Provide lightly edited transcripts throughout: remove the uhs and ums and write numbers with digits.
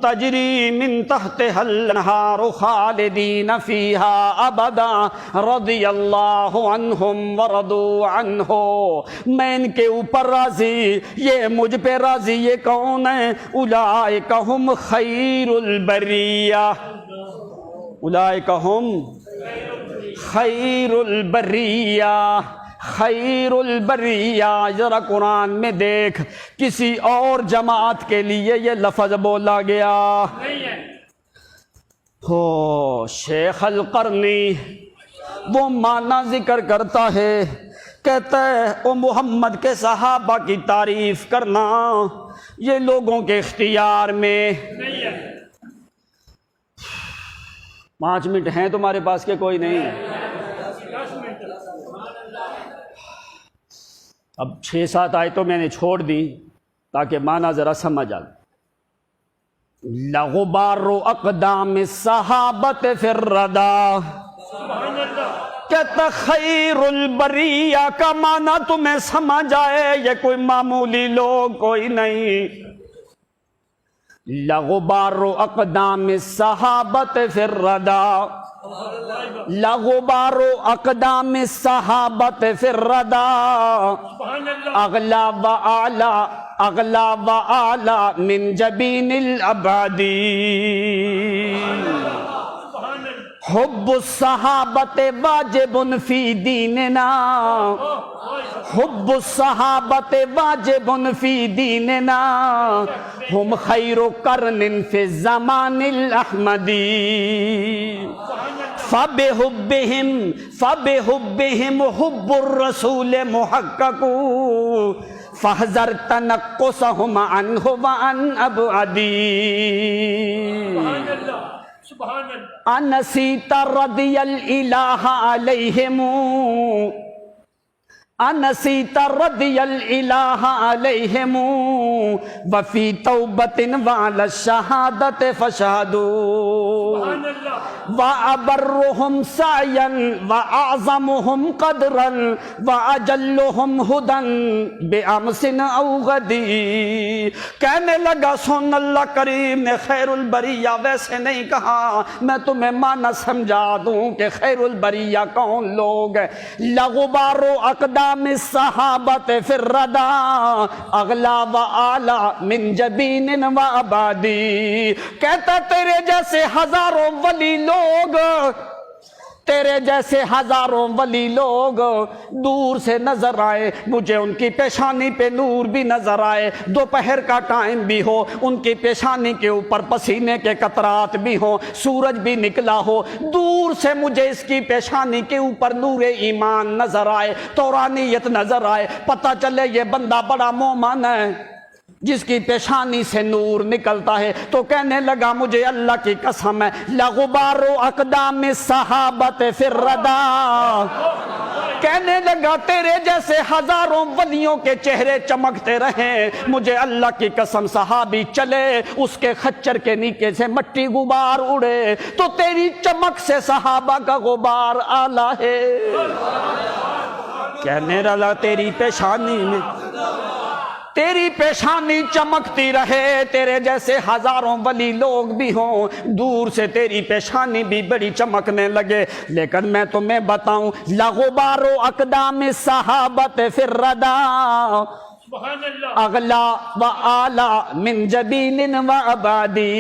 تجری من تحتها الانہار خالدین فیہا ابدا رضی اللہ عنہم ورضوا عنہ. میں ان کے اوپر راضی، یہ مجھ پہ راضی. یہ کون ہیں؟ اولئک ہم خیر البریہ، اولئک ہم خیر البریہ، خیر البریہ. ذرا قرآن میں دیکھ کسی اور جماعت کے لیے یہ لفظ بولا گیا ہو. شیخ القرنی وہ معنی ذکر کرتا ہے، کہتا ہے او محمد کے صحابہ کی تعریف کرنا یہ لوگوں کے اختیار میں. 5 منٹ ہیں تمہارے پاس کہ کوئی نہیں؟ اب 6-7 آیتوں میں نے چھوڑ دی تاکہ معنی ذرا سمجھ آ. لغبار اقدام الصحابۃ فی الردیٰ، کہتا خیر البریہ کا معنی تمہیں سمجھ آئے، یہ کوئی معمولی لوگ کوئی نہیں. لغبار اقدام الصحابۃ فی الردیٰ، لغبار اقدام الصحابۃ فی الردیٰ اغلا و اعلی، اغلا و اعلی من جبین الابادی. حب الصحابۃ واجب فی دیننا، حب الصحابۃ واجب فی دیننا، ہم خیر قرن فی الزمان الاحمدی. فبحبہم فبحبہم حب الرسول محقق، فاحذر تنقصہم عنہ وعن ابعدی. انسیت رضی الالہ علیہم، انسیت رضی الالہ علیہم، وفی توبۃ وعلی الشہادۃ فاشہدوا، وابرہم سعیا واعظمہم قدرا واجلہم ہدی بامس او غدی. کہنے لگا سن اللہ کریم نے خیر البریہ ویسے نہیں کہا، میں تمہیں معنی سمجھا دوں کہ خیر البریہ کون لوگ ہیں. لغبار اقدام الصحابۃ فی الردیٰ اغلا و اعلی من جبین و آبادی. کہتا تیرے جیسے ہزاروں ولی لوگ، تیرے جیسے ہزاروں ولی لوگ دور سے نظر آئے، مجھے ان کی پیشانی پہ نور بھی نظر آئے، دوپہر کا ٹائم بھی ہو، ان کی پیشانی کے اوپر پسینے کے قطرات بھی ہوں، سورج بھی نکلا ہو، دور سے مجھے اس کی پیشانی کے اوپر نور ایمان نظر آئے، تورانیت نظر آئے، پتہ چلے یہ بندہ بڑا مومن ہے جس کی پیشانی سے نور نکلتا ہے. تو کہنے لگا مجھے اللہ کی قسم ہے، لغبار اقدام الصحابۃ فی الردیٰ، کہنے لگا تیرے جیسے ہزاروں ولیوں کے چہرے چمکتے رہیں، مجھے اللہ کی قسم صحابی چلے اس کے خچر کے نیچے سے مٹی غبار اڑے تو تیری چمک سے صحابہ کا غبار اعلیٰ ہے. کہنے لگا تیری پیشانی میں، تیری پیشانی چمکتی رہے، تیرے جیسے ہزاروں ولی لوگ بھی ہوں، دور سے تیری پیشانی بھی بڑی چمکنے لگے. لیکن میں تمہیں بتاؤں، لغبار اقدام الصحابۃ فی الردیٰ اغلا و اعلی من جبین و آبادی.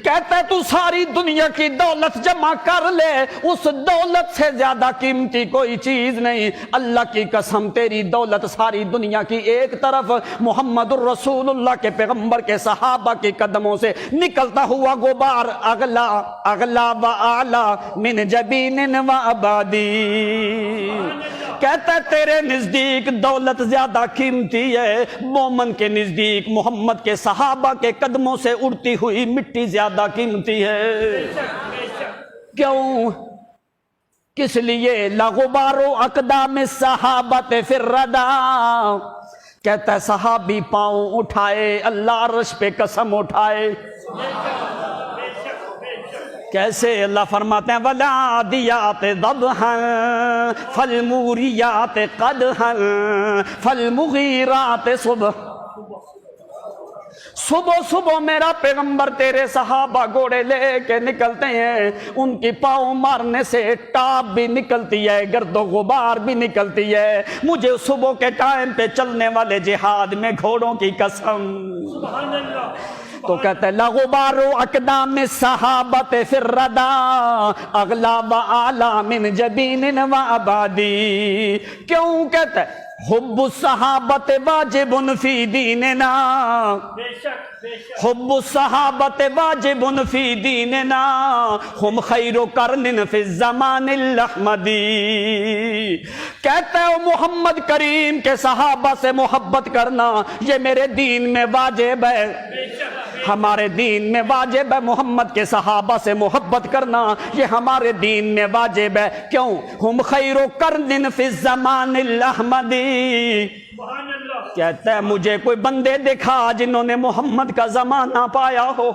کہتا ہے تو ساری دنیا کی دولت جمع کر لے، اس دولت سے زیادہ قیمتی کوئی چیز نہیں. اللہ کی قسم تیری دولت ساری دنیا کی ایک طرف، محمد الرسول اللہ کے پیغمبر کے صحابہ کے قدموں سے نکلتا ہوا غبار اغلا اغلا و اعلی من جبین و آبادی. کہتا ہے تیرے نزدیک دولت زیادہ قیمتی ہے، مومن کے نزدیک محمد کے صحابہ کے قدموں سے اڑتی ہوئی مٹی زیادہ قیمتی ہے. کیوں؟ کس لیے؟ لغبار اقدام الصحابۃ فی الردیٰ. کہتا ہے صحابی پاؤں اٹھائے، اللہ عرش پہ قسم اٹھائے. کیسے؟ اللہ فرماتے ہیں وَالْعَادِيَاتِ ضَبْحًا فَالْمُورِيَاتِ قَدْحًا فَالْمُغِيرَاتِ صُبْحًا. صبح صبح میرا پیغمبر تیرے صحابہ گھوڑے لے کے نکلتے ہیں، ان کی پاؤں مارنے سے ٹاپ بھی نکلتی ہے، گرد و غبار بھی نکلتی ہے، مجھے صبح کے ٹائم پہ چلنے والے جہاد میں گھوڑوں کی قسم۔ سبحان اللہ۔ تو کہتے ہیں لغبار اقدام صحابت فی الردى اغلا و اعلی من جبین و آبادی۔ کیوں کہتے ہیں حب الصحابت واجب فی دیننا، بے شک بے شک۔ حب الصحابت واجب فی دیننا، ہم خیر قرن فی الزمان الاحمدی۔ کہتے ہیں محمد کریم کے صحابہ سے محبت کرنا یہ میرے دین میں واجب ہے، بے شک۔ ہمارے دین میں واجب ہے محمد کے صحابہ سے محبت کرنا، یہ ہمارے دین میں واجب ہے۔ کیوں؟ ہم خیر قرن فی الزمان الاحمدی۔ سبحان اللہ۔ کہتا ہے مجھے کوئی بندے دکھا جنہوں نے محمد کا زمانہ پایا ہو،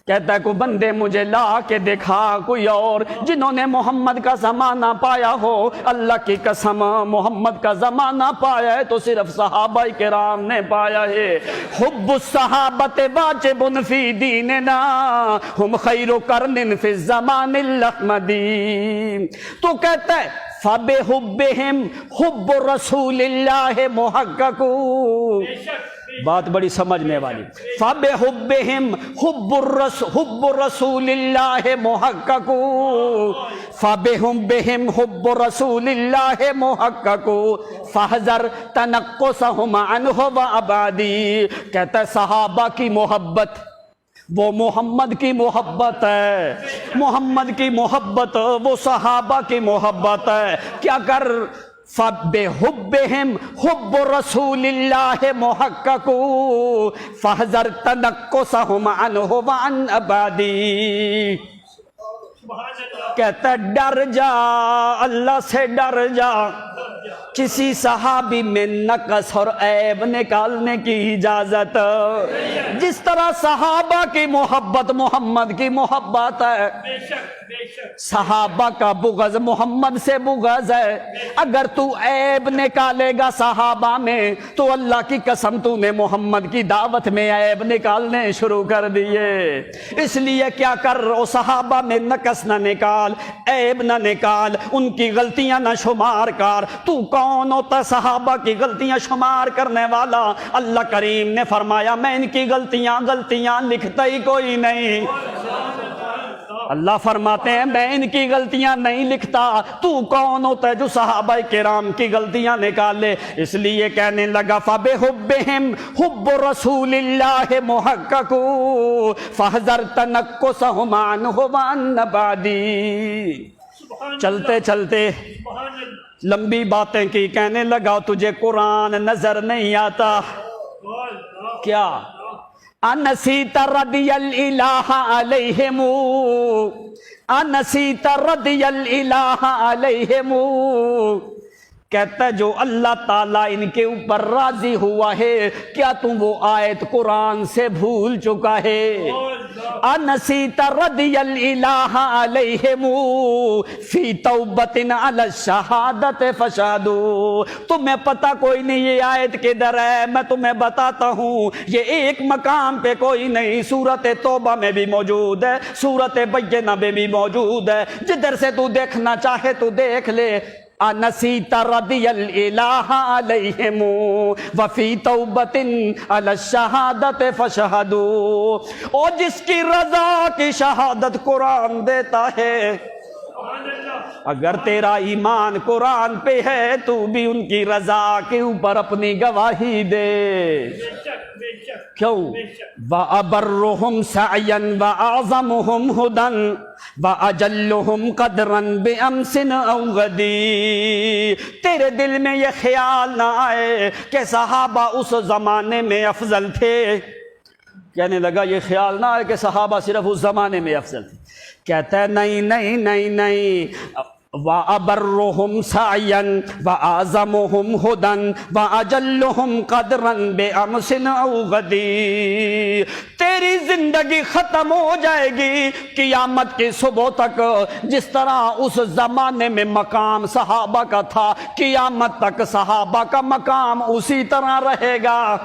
کہتا ہے کوئی بندے مجھے لا کے دکھا کوئی اور جنہوں نے محمد کا زمانہ پایا ہو۔ اللہ کی قسم محمد کا زمانہ پایا ہے تو صرف صحابہ کرام نے پایا ہے۔ حب الصحابت واجب فی دیننا، ہم خیر قرن فی الزمان الاحمدی۔ تو کہتا ہے فَبِحُبِّهِمْ حُبُّ رسول اللہ محقق۔ بے شک۔ بات بڑی سمجھنے والی۔ فَبِحُبِّهِمْ حُبُّ رسول اللہ محقق، فَبِحُبِّهِمْ حُبُّ رسول اللہ محقق، فَاحْذَرْ تَنَقُّصَهُمْ عَنْهُ وَأَبَادِي۔ کہتا ہے صحابہ کی محبت وہ محمد کی محبت ہے، محمد کی محبت وہ صحابہ کی محبت ہے۔ کیا کر فَبِحُبِّهِمْ حُبُّ رسول اللہ محقق، فَاحْذَرْ تَنَقُّصَهُمْ عَنْهُ وَعَنْ أَبَادِي۔ سبحان اللہ۔ کہتا ہے ڈر جا اللہ سے ڈر جا، کسی صحابی میں نقص اور عیب نکالنے کی اجازت، جس طرح صحابہ کی محبت محمد کی محبت ہے، بے شک بے شک۔ صحابہ کا بغض محمد سے بغض ہے۔ اگر تو عیب نکالے گا صحابہ میں تو اللہ کی قسم تو نے محمد کی دعوت میں عیب نکالنے شروع کر دیے۔ اس لیے کیا کر وہ صحابہ میں نقص نہ نکال، عیب نہ نکال، ان کی غلطیاں نہ شمار کر۔ تو کون ہوتا صحابہ کی غلطیاں شمار کرنے والا؟ اللہ کریم نے فرمایا میں ان کی غلطیاں لکھتا ہی کوئی نہیں۔ اللہ فرماتے ہیں میں ان کی غلطیاں نہیں لکھتا، تو کون ہوتا ہے جو صحابہ کرام کی غلطیاں نکالے؟ اس لیے کہنے لگا فَبِحُبِّهِمْ حُبُّ رسول اللہ محقق، فَاحْذَرْ تَنَقُّصَهُمْ عَنْهُ وَعَنْ أَبَادِي۔ چلتے چلتے سبحان اللہ۔ لمبی باتیں کی، کہنے لگا تجھے قرآن نظر نہیں آتا کیا؟ انسیت رضی الالہ علیہم، انسیت رضی الالہ علیہم۔ کہتا ہے جو اللہ تعالیٰ ان کے اوپر راضی ہوا ہے، کیا تم وہ آیت قرآن سے بھول چکا ہے؟ انسیت رضی الالہ علیہم فی توبت علی الشہادت فشہدوا۔ تمہیں پتہ کوئی نہیں یہ آیت کدھر ہے؟ میں تمہیں بتاتا ہوں، یہ ایک مقام پہ کوئی نہیں، سورۃ توبہ میں بھی موجود ہے، سورۃ بینہ میں بھی موجود ہے، جدھر سے تو دیکھنا چاہے تو دیکھ لے۔ انسیت رضی الالہ علیہم وفی توبت علی الشہادت فشہدوا۔ اور جس کی رضا کی شہادت قرآن دیتا ہے، اگر تیرا ایمان قرآن پہ ہے تو بھی ان کی رضا کے اوپر اپنی گواہی دے۔ کیوں؟ وَأَبَرُّهُمْ سَعْيًا وَأَعْظَمُهُمْ هُدًى وَأَجَلُّهُمْ قَدْرًا بِأَمْسٍ أَوْ غَدِي۔ تیرے دل میں یہ خیال نہ آئے کہ صحابہ اس زمانے میں افضل تھے۔ کہنے لگا یہ خیال نہ آئے کہ صحابہ صرف اس زمانے میں افضل تھے۔ کہتا ہے نہیں نہیں نہیں نہیں، وَأَبَرُّهُمْ سَعْيًا وَأَعْظَمُهُمْ هُدًى وَأَجَلُّهُمْ قَدْرًا بِأَمْسٍ أَوْ غَدِي۔ تیری زندگی ختم ہو جائے گی قیامت کی صبح تک، جس طرح اس زمانے میں مقام صحابہ کا تھا، قیامت تک صحابہ کا مقام اسی طرح رہے گا۔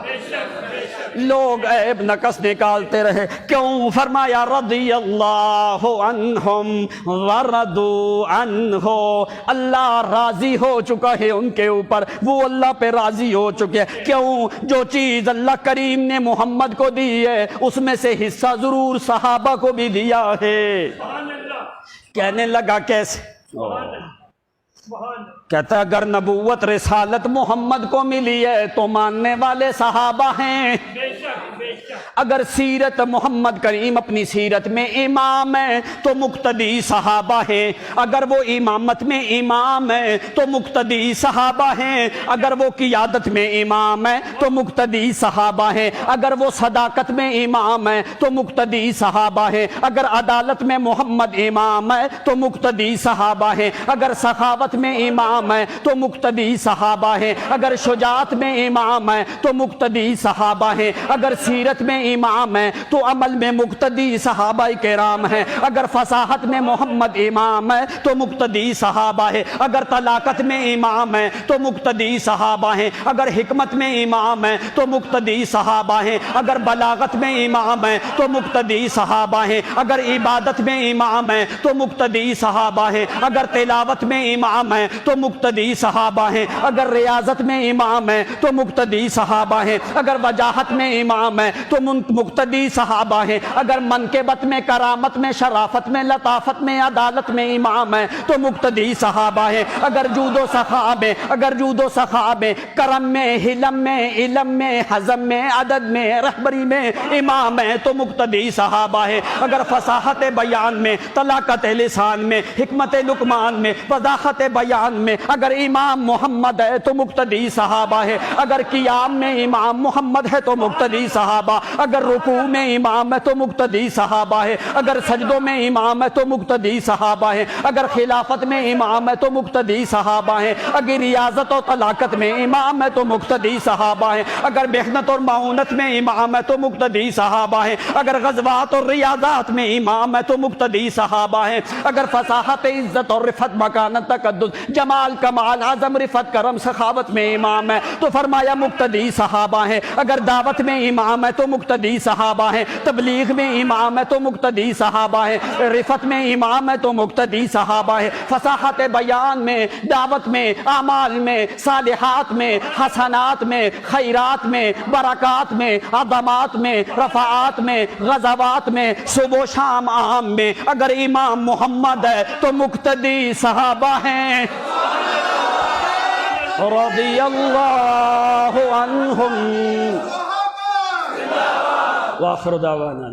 لوگ عیب نقص نکالتے رہے، کیوں؟ فرمایا رضی اللہ عنہم ورضوا عنہ، اللہ راضی ہو چکا ہے ان کے اوپر، وہ اللہ پہ راضی ہو چکے ہیں۔ کیوں؟ جو چیز اللہ کریم نے محمد کو دی ہے اس میں سے حصہ ضرور صحابہ کو بھی دیا ہے۔ سبحان اللہ، کہنے لگا کیسے؟ سبحان اللہ، سبحان اللہ، کہتا اگر نبوت رسالت محمد کو ملی ہے تو ماننے والے صحابہ ہیں، بے شک، بے شک، اگر سیرت محمد کریم اپنی سیرت میں امام ہے تو مقتدی صحابہ ہیں، اگر وہ امامت میں امام ہے تو مقتدی صحابہ ہیں، اگر وہ قیادت میں امام ہے تو مقتدی صحابہ ہیں، اگر وہ صداقت میں امام ہے تو مقتدی صحابہ ہیں، اگر عدالت میں محمد امام ہے تو مقتدی صحابہ ہیں، اگر سخاوت میں امام ہے تو مقتدی صحابہ ہیں، اگر شجاعت میں امام ہے تو مقتدی صحابہ ہیں، اگر سیرت میں امام ہے تو عمل میں مقتدی صحابہ کرام ہیں، اگر فصاحت میں محمد امام ہے تو مقتدی صحابہ ہے، اگر طلاقت میں امام ہے تو مقتدی صحابہ ہیں، اگر حکمت میں امام ہے تو مقتدی صحابہ ہیں، اگر بلاغت میں امام ہے تو مقتدی صحابہ ہیں، اگر عبادت میں امام ہے تو مقتدی صحابہ ہیں، اگر تلاوت میں امام ہے تو مقتدی صحابہ ہیں، اگر ریاضت میں امام ہے تو مقتدی صحابہ ہیں، اگر وجاہت میں امام ہے تو مقتدی صحابہ ہیں، اگر منقبت میں، کرامت میں، شرافت میں، لطافت میں، عدالت میں امام ہے تو مقتدی صحابہ ہیں، اگر جود و سخا میں، اگر جود و سخا میں، کرم میں، حلم میں، علم میں، حزم میں، عدد میں، رہبری میں امام ہے تو مقتدی صحابہ ہیں، اگر فصاحت بیان میں، طلاقت لسان میں، حکمت لقمان میں، وضاحت بیان میں اگر امام محمد ہے تو مقتدی صحابہ ہے، اگر قیام میں امام محمد ہے تو مقتدی صحابہ، اگر رکوع میں امام ہے تو مقتدی صحابہ ہے، اگر سجدوں میں امام ہے تو مقتدی صحابہ ہے، اگر خلافت میں امام ہے تو مقتدی صحابہ ہے، اگر ریاضت اور طلاقت میں امام ہے تو مقتدی صحابہ ہے، اگر محنت اور معونت میں امام ہے تو مقتدی صحابہ ہے، اگر غزوات اور ریاضات میں امام ہے تو مقتدی صحابہ ہے، اگر فصاحت، عزت اور رفت، مکانت، تقدس، جمال، کمال، عظم، رفت، کرم، سخاوت میں امام ہے تو فرمایا مقتدی صحابہ ہیں، اگر دعوت میں امام ہے تو مقتدی صحابہ ہیں، تبلیغ میں امام ہے تو مقتدی صحابہ ہیں، رفت میں امام ہے تو مقتدی صحابہ ہیں، فصاحت بیان میں، دعوت میں، اعمال میں، صالحات میں، حسنات میں، خیرات میں، برکات میں، عظمات میں، رفعات میں، غزوات میں، صبح و شام عام میں اگر امام محمد ہے تو مقتدی صحابہ ہیں رضی اللہ عنہم۔ وآخر دعوانا